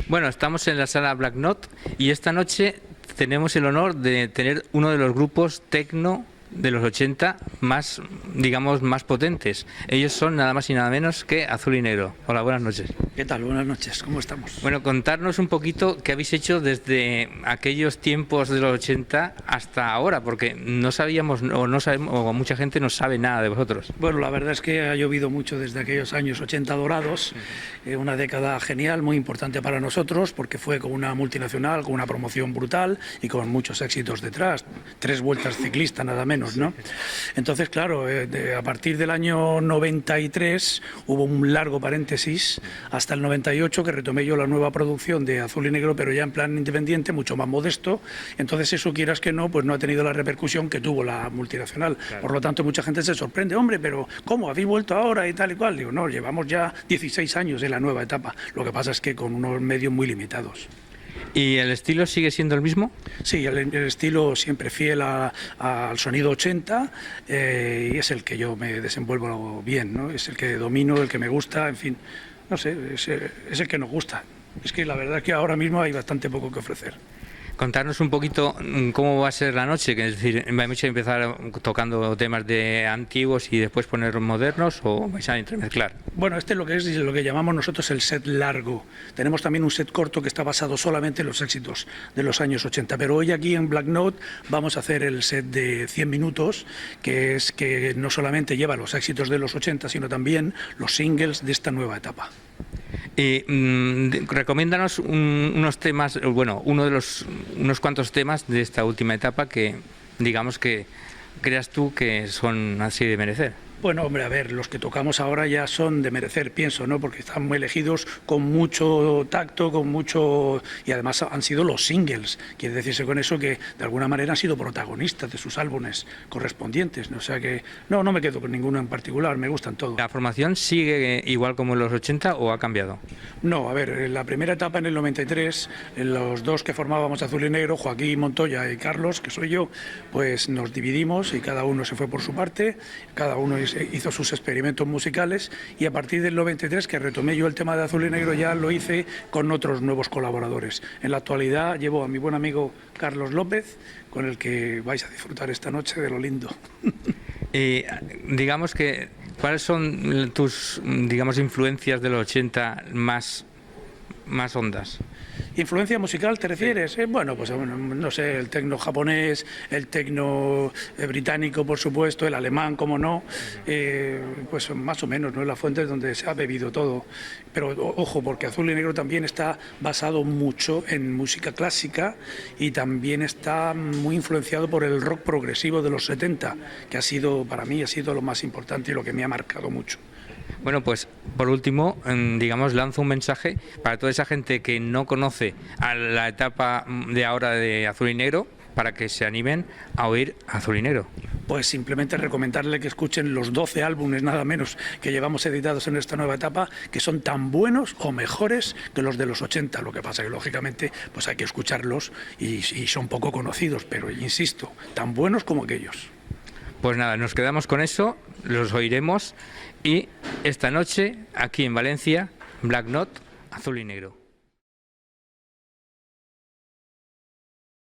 Bueno, estamos en la sala Black Note y esta noche tenemos el honor de tener uno de los grupos techno de los 80 más, digamos, más potentes. Ellos son nada más y nada menos que Azul y Negro. Hola, buenas noches. ¿Qué tal? Buenas noches, ¿cómo estamos? Bueno, contarnos un poquito qué habéis hecho desde aquellos tiempos de los 80 hasta ahora, porque no sabíamos o no sabemos, o mucha gente no sabe nada de vosotros. Bueno, la verdad es que ha llovido mucho desde aquellos años 80 dorados, una década genial, muy importante para nosotros, porque fue con una multinacional, con una promoción brutal y con muchos éxitos detrás, 3 vueltas ciclistas nada menos, ¿no? Entonces, claro, a partir del año 93 hubo un largo paréntesis hasta el 98, que retomé yo la nueva producción de Azul y Negro, pero ya en plan independiente, mucho más modesto. Entonces eso, quieras que no, pues no ha tenido la repercusión que tuvo la multinacional. Claro. Por lo tanto, mucha gente se sorprende, hombre, pero ¿cómo? ¿Habéis vuelto ahora y tal y cual? Digo, no, llevamos ya 16 años en la nueva etapa. Lo que pasa es que con unos medios muy limitados. ¿Y el estilo sigue siendo el mismo? Sí, el estilo siempre fiel al sonido 80 y es el que yo me desenvuelvo bien, ¿no? Es el que domino, el que me gusta, en fin, no sé, es el que nos gusta. Es que la verdad es que ahora mismo hay bastante poco que ofrecer. Contarnos un poquito cómo va a ser la noche, que es decir, ¿vais a empezar tocando temas de antiguos y después poner modernos o vais a entremezclar? Bueno, este es lo que llamamos nosotros el set largo. Tenemos también un set corto que está basado solamente en los éxitos de los años 80, pero hoy aquí en Black Note vamos a hacer el set de 100 minutos, que es que no solamente lleva los éxitos de los 80, sino también los singles de esta nueva etapa. Recomiéndanos unos temas, bueno, unos cuantos temas de esta última etapa que, digamos, que creas tú que son así de merecer. Bueno, hombre, a ver, los que tocamos ahora ya son de merecer, pienso, ¿no? Porque están muy elegidos con mucho tacto, con mucho... Y además han sido los singles. Quiere decirse con eso que de alguna manera han sido protagonistas de sus álbumes correspondientes, ¿no? O sea que no me quedo con ninguno en particular, me gustan todos. ¿La formación sigue igual como en los 80 o ha cambiado? No, a ver, en la primera etapa en el 93, en los dos que formábamos Azul y Negro, Joaquín Montoya y Carlos, que soy yo, pues nos dividimos y cada uno se fue por su parte, cada uno hizo sus experimentos musicales y a partir del 93, que retomé yo el tema de Azul y Negro, ya lo hice con otros nuevos colaboradores. En la actualidad llevo a mi buen amigo Carlos López, con el que vais a disfrutar esta noche de lo lindo. Digamos que, ¿cuáles son tus, digamos, influencias de los 80 más hondas? ¿Influencia musical te refieres? Bueno, pues no sé, el tecno japonés, el tecno británico, por supuesto, el alemán, como no, pues más o menos, ¿no? Es la fuente donde se ha bebido todo. Pero ojo, porque Azul y Negro también está basado mucho en música clásica y también está muy influenciado por el rock progresivo de los 70, que para mí ha sido lo más importante y lo que me ha marcado mucho. Bueno, pues por último, digamos, lanzo un mensaje para toda esa gente que no conoce a la etapa de ahora de Azul y Negro, para que se animen a oír Azul y Negro. Pues simplemente recomendarle que escuchen los 12 álbumes nada menos que llevamos editados en esta nueva etapa, que son tan buenos o mejores que los de los 80. Lo que pasa que lógicamente pues hay que escucharlos y son poco conocidos, pero insisto, tan buenos como aquellos. Pues nada, nos quedamos con eso, los oiremos y esta noche aquí en Valencia, Black Note, Azul y Negro.